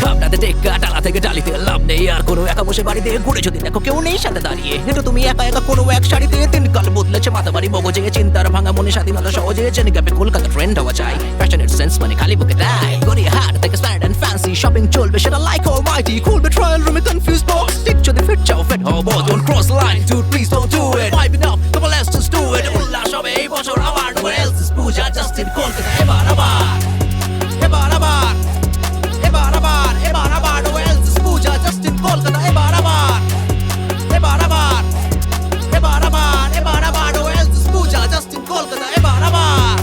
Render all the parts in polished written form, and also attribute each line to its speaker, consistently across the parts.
Speaker 1: ভাবনাতে টেক্কা ডালা থেকে ডালিতে লাভ নেই আর কোনো একা বসে বাড়িতে ঘুরে যদি দেখো কেউ নেই সাথে দাঁড়িয়ে হেঁটো তুমি একা একা কোনো এক শাড়িতে তিন কাল বদলেছে মাথা বাড়ি মগজে চিন্তার ভাঙা মনে স্বাধীনতা সহজে জেনে গ্যাপে কলকাতা ট্রেন্ড হওয়া চাই ফ্যাশনের সেন্স মানে খালি বুকে তাই গড়িয়ে হাট থেকে স্ট্যান্ড অ্যান্ড ফ্যান্সি শপিং চলবে সেটা লাইক অলমাইটি খুলবে ট্রায়াল রুমে কনফিউজ বক্স ঠিক যদি ফিট চাও ফিট হবো don't cross line dude please don't do it vibing up come on let's just do it উল্লাস হবে এই বছর আমার no one else is Puja just in Kolkata এবার আবার এবার আবার এবার আবার এবার আবার no one else is Puja just in Kolkata এবার আবার এবার আবার এবার আবার এবার আবার no one else is Puja just in Kolkata এবার আবার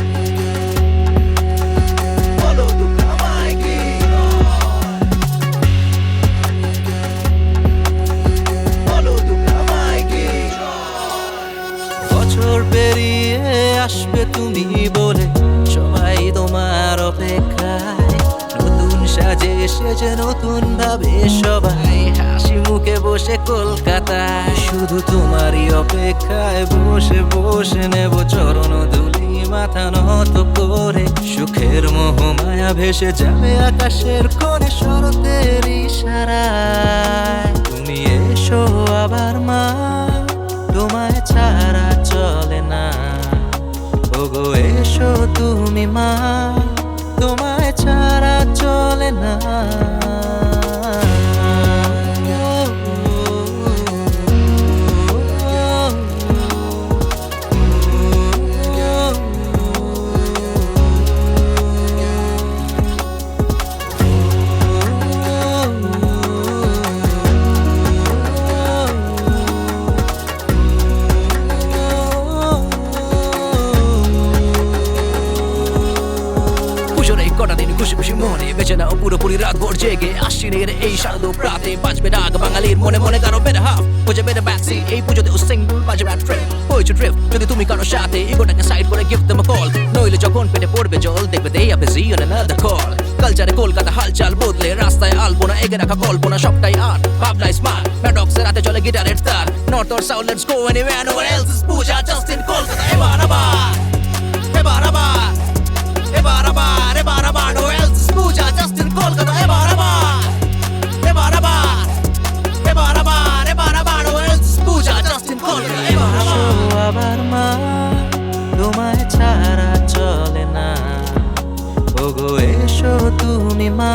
Speaker 1: বলো তুমি আমায় কি বলো তুমি আমায় কি বছর পেরিয়ে আসবে তুমি বলে সবাই তোমার অপেক্ষায় নতুন সাজে এসেছে নতুন ভাবে সবাই হাসি মুখে বসে কলকাতায় শুধু তোমারই অপেক্ষায় বসে বসে নেব চরণ ধুলি মাথা নত করে সুখের মোহ মায়া ভেসে যাবে আকাশের কোণে শরতের ইশারায় তুমি এসো আবার মা তোমায় ছাড়া চলে না ওগো এসো তুমি মা তোমায় ছাড়া চলে না কটা দিন খুশি খুশি মনে বেঁচে নাও পুরোপুরি রাত ভোর জেগে আশ্বিনের এই শারদ প্রাতে বাজবে রাগ বাঙালির মনে মনে কারো বের হাফ বুঝে বের ব্যাকসি এই পুজোতেও সিঙ্গল বাজবে ট্রেপ হয়েছে ট্রিপ যদি তুমি কারো সাথে ইগোটাকে সাইড করে গিফট দেবো কল নইলে যখন পেটে পড়বে জল দেখবে দেই আপনি জি অন অ্যানাদার কল কালচারে কলকাতা হালচাল বদলে রাস্তায় আলপনা এগে রাখা কল্পনা সবটাই আর ভাবনাই স্মার্ট প্যাডক্সের রাতে চলে গিটারের তার north or south let's go anywhere no one else is Puja just in Kolkata এবার আবার এবার আবার এবার আবার এবার আবার no one else is Puja just in Kolkata এবার আবার এবার আবার এবার আবার এবার আবার no one else is Puja just in Kolkata এবার আবার
Speaker 2: মা তোমায় ছাড়া চলে না ওগো এসো তুমি মা